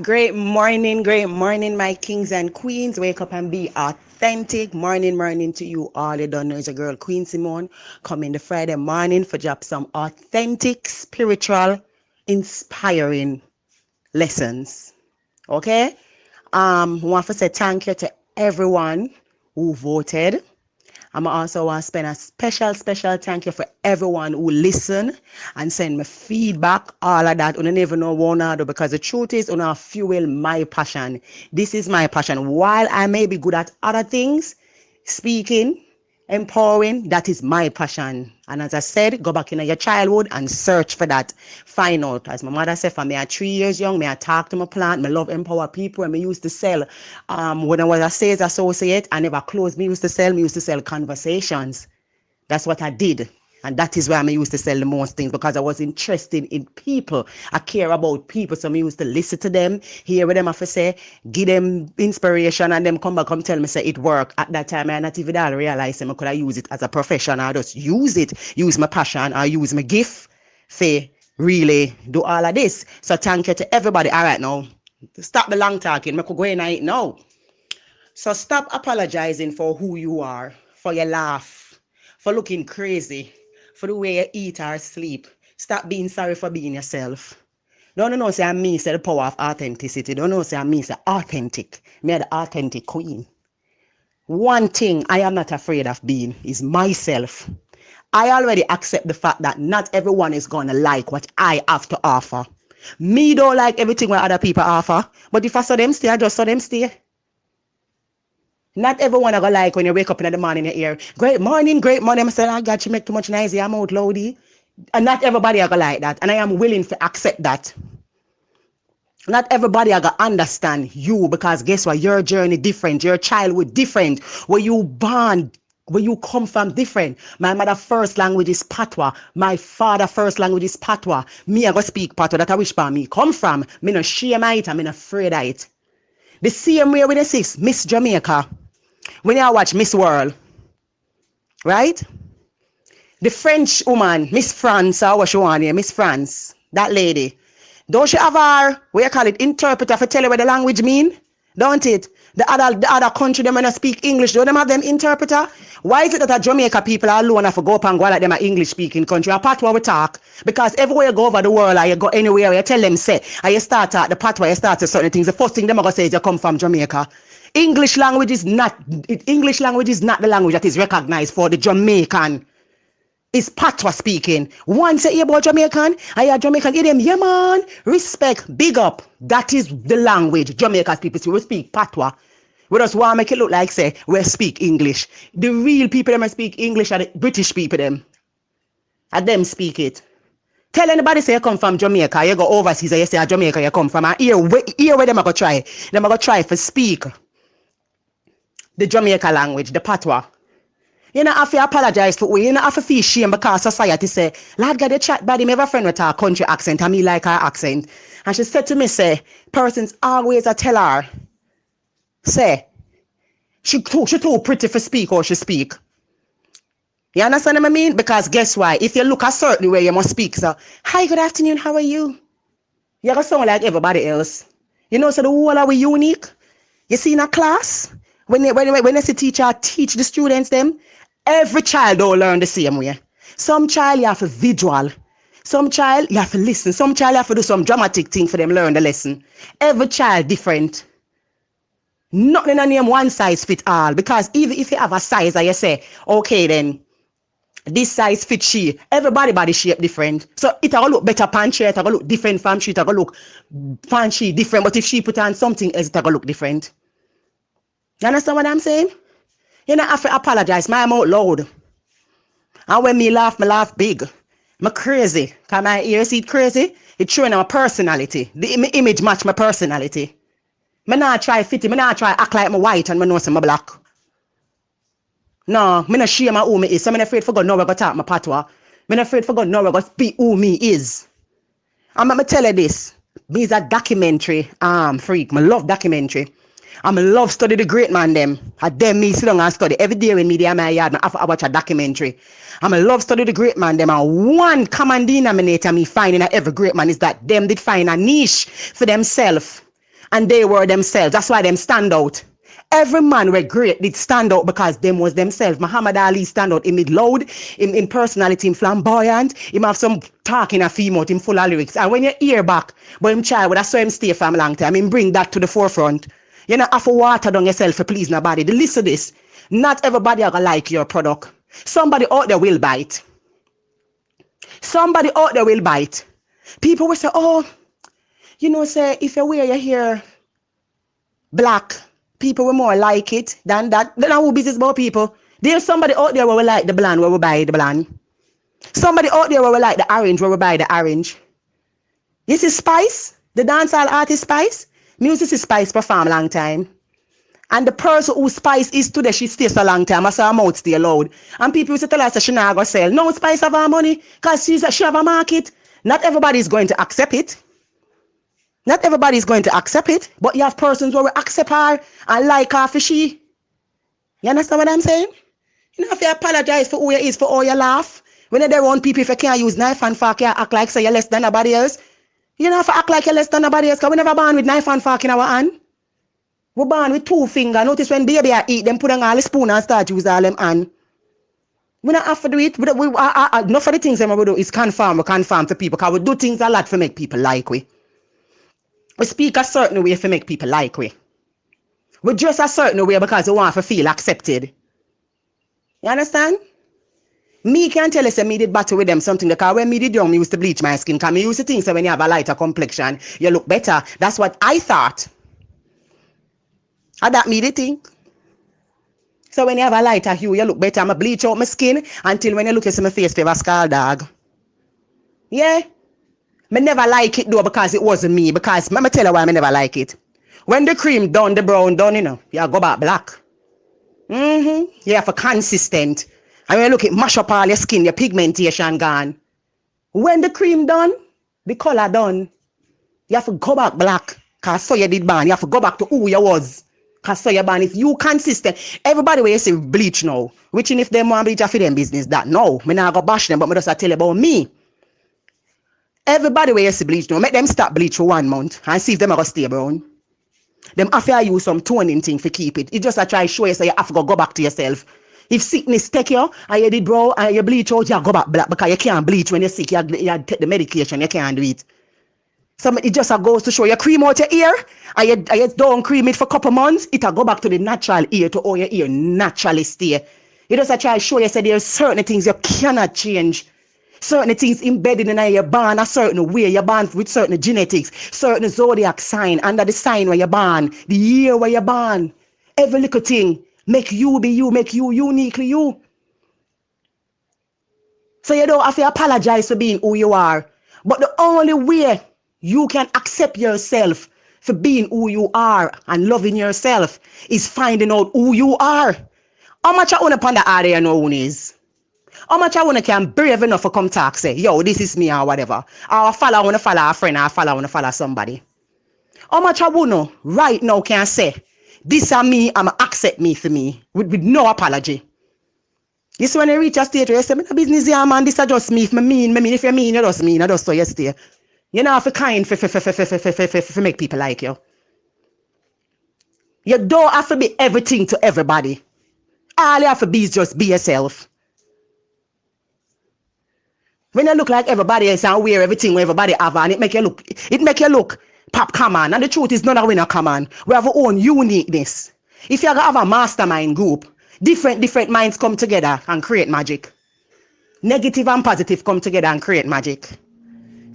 Great morning, my kings and queens. Wake up and be authentic. Morning to you all. You don't know it's your girl Queen Simone. Coming the Friday morning for drop some authentic, spiritual, inspiring lessons. Okay? Want to say thank you to everyone who voted. I'm also want to spend a special thank you for everyone who listen and send me feedback, all of that. You never know one another because the truth is, you fuel my passion. This is my passion. While I may be good at other things, speaking, empowering, that is my passion. And as I said, go back in your childhood and search for that. Find out. As my mother said, for me, at 3 years young, me I talk to my plant, me love empower people, and me used to sell. When I was a sales associate, I never closed. Me used to sell conversations. That's what I did. And that is why I used to sell the most things because I was interested in people. I care about people. So I used to listen to them, hear what them have to say, give them inspiration, and them come back and tell me say it work. At that time, I not even all realize I could I use it as a profession. I just use it, use my passion, or use my gift for really do all of this. So thank you to everybody. All right now. Stop the long talking. I could go in it now. So stop apologizing for who you are, for your laugh, for looking crazy, for the way you eat or sleep. Stop being sorry for being yourself. Don't say I'm me, say the power of authenticity. Don't say I'm me, say authentic. Me the authentic queen. One thing I am not afraid of being is myself. I already accept the fact that not everyone is gonna like what I have to offer. Me don't like everything what other people offer, but if I saw them stay, I just saw them stay. Not everyone are gonna like when you wake up in the morning you hear, great morning, great morning. I say, oh God, you make too much noise, I'm out loudy. And not everybody are gonna like that. And I am willing to accept that. Not everybody are gonna understand you because guess what? Your journey different, your childhood different, where you born, where you come from different. My mother first language is Patois. My father first language is Patois. Me I go speak Patois. That I wish for me come from. Me no shame of it, I'm not afraid of it. The same way with the six, Miss Jamaica. When you watch Miss World, right? The French woman, Miss France, or what she want here, Miss France, that lady. Don't she have her, what you call it, interpreter for tell you what the language mean? Don't it? The other country, them when they speak English, don't them have them interpreter? Why is it that Jamaica people are alone have to go up and go like them an English speaking country? A patois we talk. Because everywhere you go over the world or you go anywhere, you tell them say, and you start at the patois, you start to certain things. The first thing them are gonna say is you come from Jamaica. English language is not the language that is recognized for the Jamaican. It's patois speaking. Once you hear about Jamaican, I hear Jamaican, hear them, yeah man, respect, big up. That is the language Jamaican people see. We speak patois. We just want to make it look like, say, we speak English. The real people that speak English are the British people them. And them speak it. Tell anybody say you come from Jamaica, you go overseas and you say Jamaica you come from. And here where them are going to try. Them are going to try to speak the Jamaica language, the patois. You know, have to apologize for we. You know, have to feel shame because society say, Lord God, you chat body. Me have a friend with her country accent and me like her accent. And she said to me, say, persons always a tell her, say, she too pretty for speak or she speak. You understand what I mean? Because guess why? If you look a certain way, you must speak. So, hi, good afternoon, how are you? You're going to sound like everybody else. You know, so the whole are we unique. You see in a class, when they see teacher teach the students them, every child don't learn the same way. Some child you have to visual. Some child you have to listen. Some child you have to do some dramatic thing for them learn the lesson. Every child different. Nothing in a name one size fit all. Because even if you have a size and you say, okay then, this size fit she, everybody body shape different. So it will look better pan she, it will look different from she, it will look pan she different. But if she put on something else, it will look different. You understand what I'm saying? You know, I have to apologize. My mouth loud. And when me laugh big. I'm crazy. Because my ears see it crazy. It's showing my personality. The image match my personality. I not try fit it. I not try act like I'm white and I know I'm black. No, I'm not shame who me is. So I'm not afraid for God nowhere go talk my patois. I'm not afraid for God nowhere go speak who me is. I'm going to tell you this. Me is a documentary freak. I love documentary. I love study the great man them. I them me sit down and study. Every day when me there in my yard, I watch a documentary. I love study the great man them. And one common denominator me find in every great man is that them did find a niche for themselves. And they were themselves. That's why them stand out. Every man were great did stand out because them was themselves. Muhammad Ali stand out. Him mid loud, in personality, him flamboyant, him have some talking a female, him full of lyrics. And when you hear back, but him child, I saw him stay for a long time, him bring that to the forefront. You know, have to water down yourself for please nobody. Listen to this. Not everybody are gonna like your product. Somebody out there will bite. Somebody out there will bite. People will say, oh, you know, say, if you wear your hair black, people will more like it than that. Then who business about people? There's somebody out there where we like the blonde, where we buy the blonde. Somebody out there where we like the orange, where we buy the orange. You see Spice? The dancehall artist Spice? Music is Spice perform a long time. And the person who Spice is today, she stays a long time. I saw her mouth stay loud. And people used to tell her that she not going to sell. No, Spice have her money because she have a market. Not everybody is going to accept it. Not everybody is going to accept it. But you have persons who will accept her and like her for she. You understand what I'm saying? You know, if you apologize for who you is, for all you laugh. When they're around people, if you can't use knife and fork, you act like say you're less than nobody else. You know, if you act like you're less than nobody else, because we never born with knife and fork in our hand. We're born with 2 fingers. Notice when baby I eat, them put on all the spoon and start use all them hand. We not have to do it. Enough of the things we do is conform to people, because we do things a lot to make people like we. We speak a certain way to make people like we. We dress a certain way because we want to feel accepted. You understand? Me can tell you say me did battle with them something, because when me did young, me used to bleach my skin, because me used to think so when you have a lighter complexion, you look better. That's what I thought. And that me the thing. So when you have a lighter hue, you look better. I'm bleach out my skin until when you look at my face, you have a skull dog. Yeah. Me never like it though because it wasn't me. Because let me tell you why I never like it. When the cream done, the brown done, you know, you go back black. You have a consistent. And when you look at mash up all your skin, your pigmentation gone. When the cream done, the color done, you have to go back black. Because so you did ban. You have to go back to who you was. Because so you ban. If you consistent, everybody will say bleach now. Which if them want bleach, I feel them business that. No, me not go bash them, but me just tell you about me. Everybody will say bleach now. Make them stop bleach for 1 month and see if them are going to stay brown. Them have to use some toning thing to keep it. It just a try show you so you have to go back to yourself. If sickness take you and you did brown and you bleach out, you go back black because you can't bleach when you're sick. You take the medication, you can't do it. So it just goes to show you cream out your ear and you don't cream it for a couple months, it'll go back to the natural ear to all your ear naturally stay. You just try to show you say there's certain things you cannot change. Certain things embedded in your born a certain way. You're born with certain genetics, certain zodiac sign, under the sign where you're born, the year where you're born. Every little thing make you be you, make you uniquely you. So you don't have to apologize for being who you are. But the only way you can accept yourself for being who you are and loving yourself is finding out who you are. How much I own upon the area you know who is? How much I want to can brave enough to come talk, say, yo, this is me or whatever. Or I want to follow a friend, or I want to follow somebody. How much I want to right now can say, this is me, I'm accept me for me, with no apology. This when you reach a stage where you say, I'm a business here, man, this is just me. If I mean, if you mean, you just mean, I just so you stay. You know, for kind, for make people like you. You don't have to be everything to everybody. All you have to be is just be yourself. When you look like everybody else and wear everything where everybody have and it make you look pop common. And the truth is none of we not common. We have our own uniqueness. If you have a mastermind group, different minds come together and create magic. Negative and positive come together and create magic.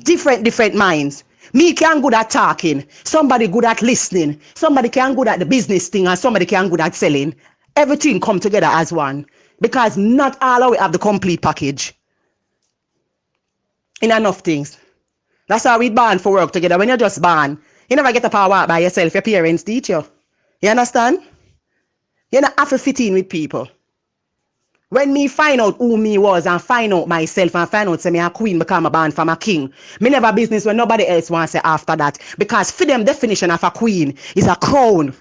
Different minds. Me can good at talking. Somebody good at listening. Somebody can good at the business thing and somebody can good at selling. Everything come together as one. Because not all of we have the complete package. In enough things. That's how we born for work together. When you're just born, you never get up and walk by yourself. Your parents teach you. You understand? You don't have to fit in with people. When me find out who me was and find out myself and find out say me a queen become a born from a king, me never business when nobody else wants to say after that. Because for them definition of a queen is a crown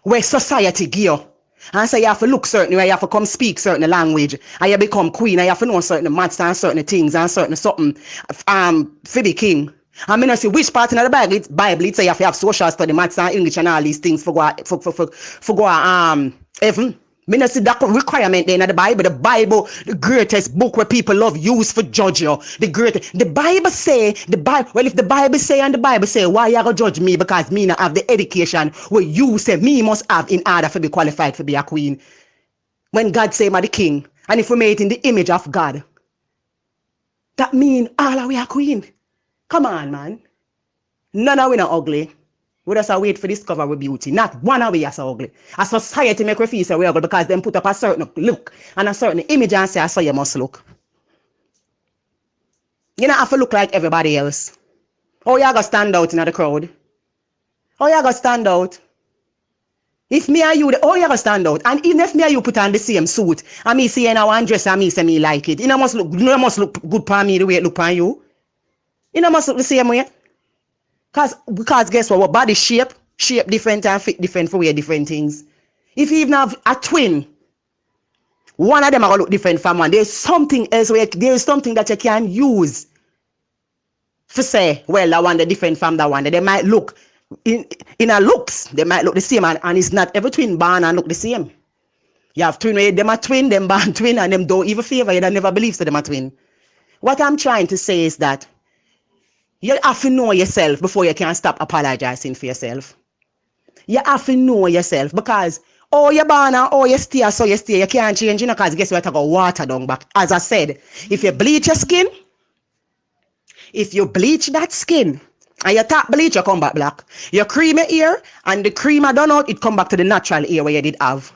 where society give you. And so you have to look certain way, you have to come speak certain language, and you become queen, and you have to know certain maths and certain things and certain something for the king. I mean, I see which part in the Bible it say you have to have social study, maths and English and all these things for go heaven. Me not see that requirement there in the Bible. The Bible, the greatest book where people love use for judge you. The Bible say, well, if the Bible say and the Bible say, why you gonna judge me? Because me not have the education where you say me must have in order to be qualified to be a queen. When God say I'm the king, and if we made it in the image of God, that mean all of we are queen. Come on, man. None of we not ugly. We just wait for discover with beauty. Not one of we are so ugly. A society make we feel so we ugly because them put up a certain look and a certain image and say, I saw you must look. You don't have to look like everybody else. Oh, you gotta stand out in the crowd. Oh, you gotta stand out. If me and you, you gotta stand out. And even if me and you put on the same suit, and me see in one dress and me say me like it, you must look good for me the way it look for you. You must look the same way. Because guess what? Our body shape different and fit different for wear different things. If you even have a twin, one of them are gonna look different from one. There's something else where there's something that you can use for say, well, that one the different from that one. They might look in a looks, they might look the same, and it's not every twin born and look the same. You have twin where them are twin, them born twin, and them don't even favor you, they never believe so them are twin. What I'm trying to say is that you have to know yourself before you can stop apologizing for yourself. You have to know yourself because you're born and you stay, so you stay. You can't change, because guess what? I got water down back. As I said, if you bleach your skin, if you bleach that skin, and you tap bleach, you come back black. You cream your hair, and the cream I done out, it come back to the natural hair where you did have.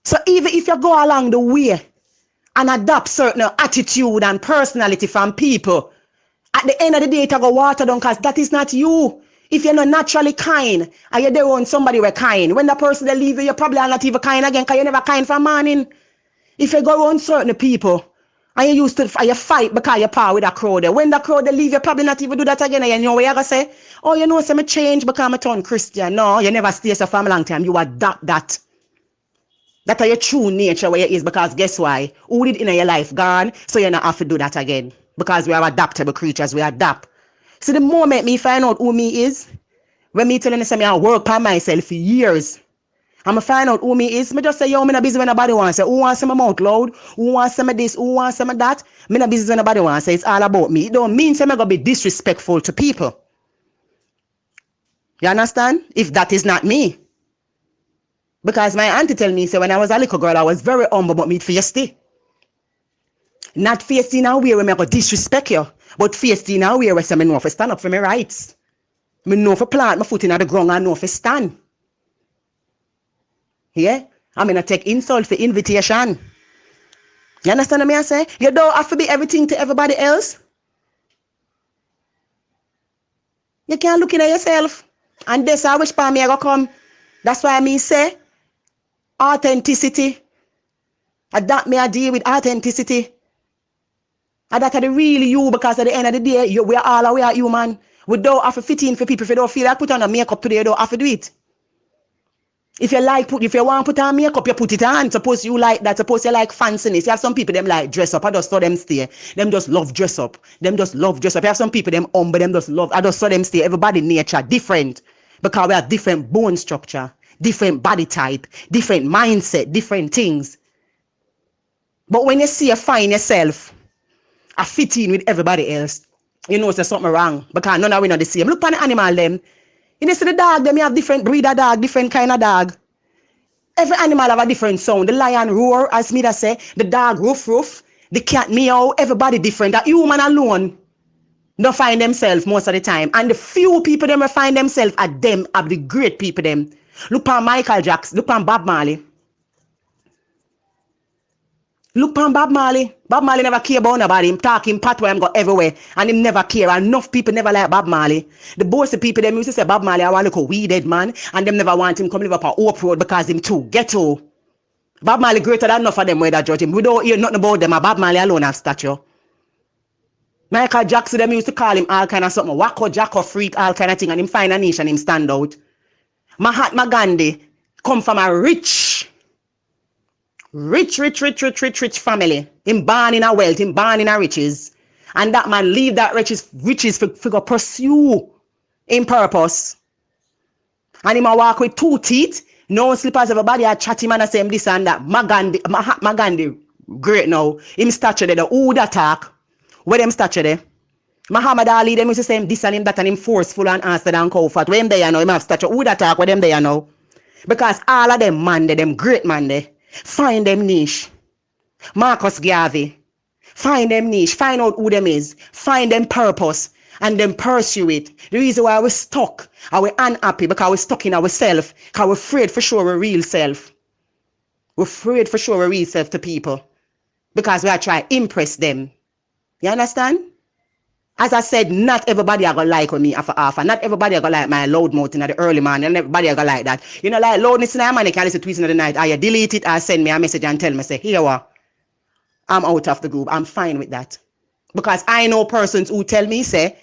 So even if you go along the way and adopt certain attitude and personality from people, at the end of the day, it go water down because that is not you. If you're not naturally kind and you're there on somebody who kind, when the person they leave you, you're probably not even kind again because you're never kind from morning. If you go on certain people and you used to you fight because you're part with a crowd, when the crowd they leave you, probably not even do that again. And you know what you're going to say? Oh, you know, so me change because I turn Christian. No, you never stay so for a long time. You adapt that. That's your true nature where you is, because guess why? Who did in your life gone, so you not have to do that again. Because we are adaptable creatures, we adapt. So the moment me find out who me is, when me telling me I work on myself for years, I'm find out who me is, me just say, yo, me not busy when nobody wants to say, who wants some mouth loud, who wants some of this, who wants some of that, me not busy when nobody wants to say, it's all about me. It don't mean say me gonna be disrespectful to people. You understand? If that is not me. Because my auntie tell me, say when I was a little girl, I was very humble, but me feisty. Not feisty in a way where I go disrespect you, but feisty in a way where I know if I stand up for my rights. I know if I plant my foot in the ground, I know if I stand. Yeah? I'm going to take insult for invitation. You understand what I say? You don't have to be everything to everybody else. You can't look at yourself. And that's how which part me I go come. That's why I say authenticity. And that me I deal with authenticity. And that's the real you, because at the end of the day, we are human. We don't have to fit in for people. If you don't feel like put on a makeup today, you don't have to do it. If you want to put on makeup, you put it on. Suppose you like that. Suppose you like fanciness. You have some people them like dress up. I just saw them stay. Them just love dress up. Them just love dress up. You have some people them humble. Them just love. I just saw them stay. Everybody nature different, because we have different bone structure, different body type, different mindset, different things. But when you see you find yourself I fit in with everybody else, you know there's something wrong, because none of we not the same. Look at the animal them. You see the dog them, you have different breed of dog, different kind of dog. Every animal have a different sound. The lion roar, as me that say, the dog roof, the cat meow, everybody different. That human alone don't find themselves most of the time. And the few people them will find themselves at them are the great people them. Look at Michael Jackson, look at Bob Marley. Look on Bob Marley. Bob Marley never care about nobody. Him talking pat where him go everywhere. And him never care. Enough people never like Bob Marley. The boss of people, them used to say Bob Marley, I want to look a weeded man. And them never want him come live up on Oak Road because him too ghetto. Bob Marley greater than enough of them where that judge him. We don't hear nothing about them. Bob Marley alone have statue. Michael Jackson, them used to call him all kind of something. Wacko, jacko, freak, all kind of thing. And him find a niche and him stand out. Mahatma Gandhi come from a rich family. Him born in a wealth, him born in a riches. And that man leave that riches for go pursue in purpose. And him a walk with 2 teeth, no slippers, everybody a chat him and a say him this and that. Mahatma Gandhi, great now. Him stature there, who that talk? Where them stature there? Muhammad Ali, them used to say him this and him that and him forceful and answer and comfort. Where him there now, him have stature. Who that talk? Where them there now? Because all of them man there, them great man there, find them niche. Marcus Garvey, find them niche, find out who them is, find them purpose, and then pursue it. The reason why we're stuck, and we're unhappy, because we're stuck in ourselves, because we're afraid for sure we're real self. We're afraid for sure we're real self to people, because we are trying to impress them. You understand? As I said, not everybody are gonna like me after half, not everybody are gonna like my loud mouth in the early morning, and everybody are gonna like that. You know, like loudness in the morning, can listen to tweets in the night, or you delete it, or send me a message and tell me, say, here what, I'm out of the group. I'm fine with that. Because I know persons who tell me, say,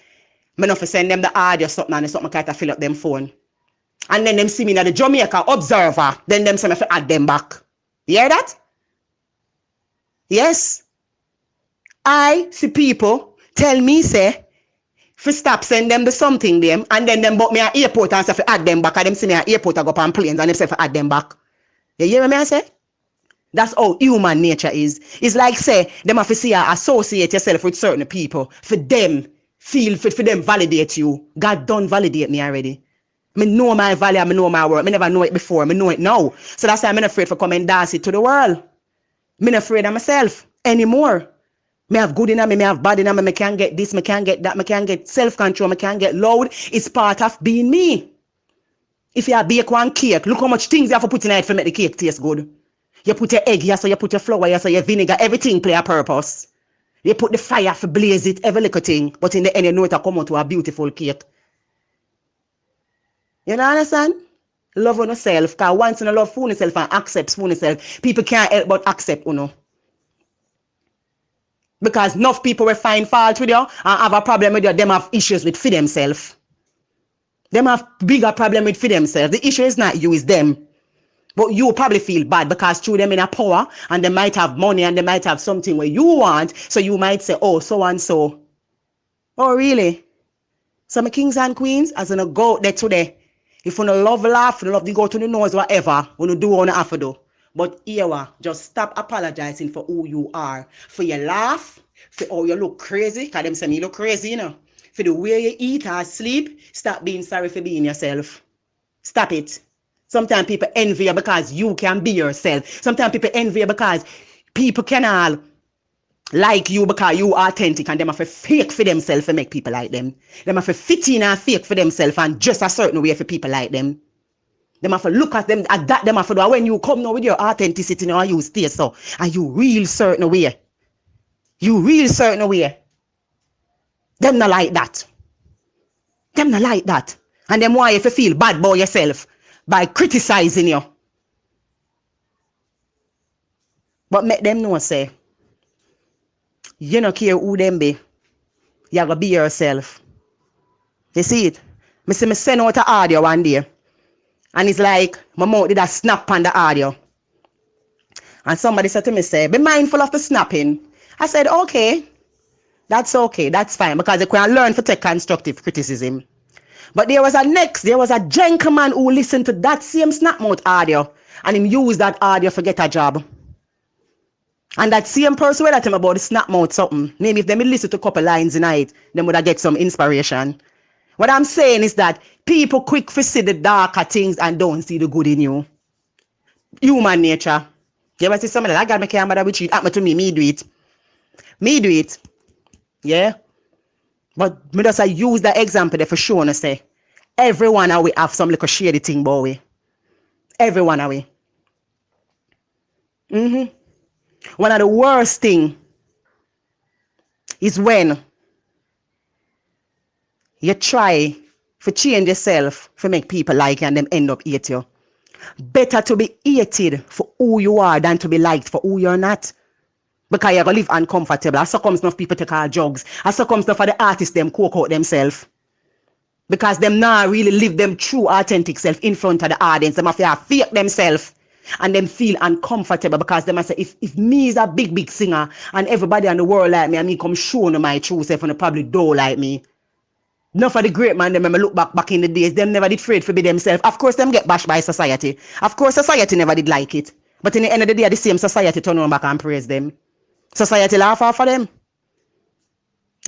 me not for send them the audio something and something kind of fill up them phone. And then them see me in the Jamaica Observer, then them say me add them back. You hear that? Yes. I see people tell me, say, for stop send them the something them, and then them book me at airport and say for add them back, and them see me at airport I go up on planes and them say for add them back. You hear me I say? That's how human nature is. It's like say, them have to see you associate yourself with certain people, for them feel, for them validate you. God don't validate me already. I know my value, I know my worth. I never know it before, I know it now. So that's why I'm not afraid for come and dance it to the world. I'm not afraid of myself anymore. Me have good in me, me have bad in me, me can't get this, me can't get that, me can't get self-control, me can't get loud. It's part of being me. If you bake one cake, look how much things you have to put in it to make the cake taste good. You put your egg here, so you put your flour here, so your vinegar, everything play a purpose. You put the fire for blaze it, every little thing, but in the end you know it will come out to a beautiful cake. You know understand? Love on yourself, because once you love for yourself and accept for yourself, people can't help but accept you know. Because enough people will find fault with you and have a problem with you, them have issues with for themselves. Them have bigger problem with for themselves. The issue is not you, it's them. But you probably feel bad because through them in a power and they might have money and they might have something where you want. So you might say, oh, so and so. Oh, really? So my kings and queens, as in go out there today, if you don't love laugh, you love to go to the nose, whatever, when you do what you have to do. But here, just stop apologizing for who you are. For your laugh, for how you look crazy, because them say me look crazy, you know. For the way you eat or sleep, stop being sorry for being yourself. Stop it. Sometimes people envy you because you can be yourself. Sometimes people envy you because people can all like you because you are authentic and them have to fake for themselves to make people like them. Them have to fit in and fake for themselves and just a certain way for people like them. Them have to look at them at that them have to do. When you come now with your authenticity now you stay so and you real certain way. You real certain way. Them not like that. Them not like that. And them why if you feel bad about yourself by criticizing you. But make them know say, you don't care who them be. You gotta be yourself. You see it? Me see me send out an audio one day. And it's like, my mouth did a snap on the audio. And somebody said to me, say, be mindful of the snapping. I said, okay. That's okay. That's fine. Because you can learn to take constructive criticism. But there was a gentleman who listened to that same snap mouth audio. And him used that audio to get a job. And that same person who told him about the snap mouth something, maybe if they listen to a couple lines in it, then would have get some inspiration. What I'm saying is that people quick to see the darker things and don't see the good in you. Human nature. You ever see somebody like, I got my camera with you, it happened to me do it. Me do it. Yeah? But me just use that example there for sure and say, everyone we have some little shady thing, boy. Everyone we. One of the worst thing is when you try to change yourself to make people like you and them end up hate you. Better to be hated for who you are than to be liked for who you're not. Because you're going to live uncomfortable. I succumb enough people take our drugs. I succumb enough for the artists them coke out themselves. Because them now really live them true authentic self in front of the audience. Them have to fake themselves. And them feel uncomfortable because them say, if me is a big singer and everybody in the world like me, and me come show them my true self and the public door like me. Enough of the great man, them look back in the days, them never did afraid for be themselves. Of course, them get bashed by society. Of course, society never did like it. But in the end of the day, the same society turn on back and praise them. Society laugh off for them.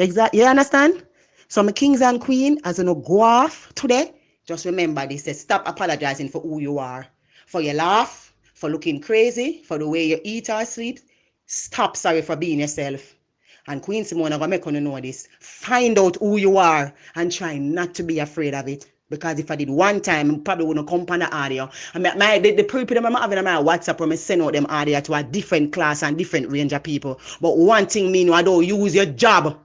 Exactly. You understand? So my kings and queen, as you know, go off today. Just remember this. Stop apologizing for who you are. For your laugh, for looking crazy, for the way you eat or sleep. Stop sorry for being yourself. And Queen Simone, I'm going to make you know this. Find out who you are and try not to be afraid of it. Because if I did one time, I probably wouldn't come on the audio. The people that I'm having on my WhatsApp, when I send out them audio to a different class and different range of people. But one thing mean, I don't use your job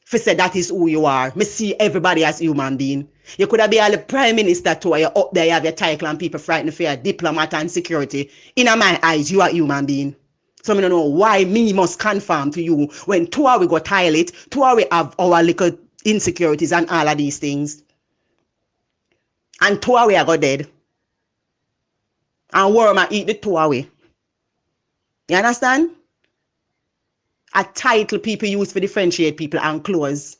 for say that is who you are. Me see everybody as human being. You could have been the prime minister too, you up there, you have your title and people frightened for your diplomat and security. In my eyes, you are a human being. So I don't know why me must conform to you when 2 hours we go toilet, 2 hours we have our little insecurities and all of these things. And 2 hours I go dead. And worm I eat the 2 hours. You understand? A title people use for differentiate people and clothes.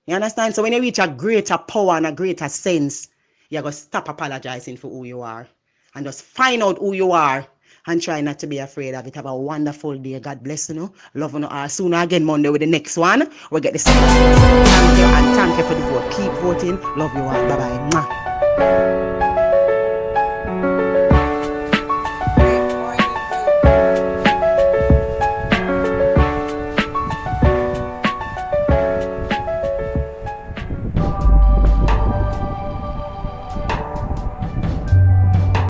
You understand? So when you reach a greater power and a greater sense, you got to stop apologizing for who you are. And just find out who you are. And try not to be afraid of it. Have a wonderful day. God bless you. Love you. Soon again Monday with the next one. We'll get the same. Thank you and thank you for the vote. Keep voting. Love you all. Bye-bye.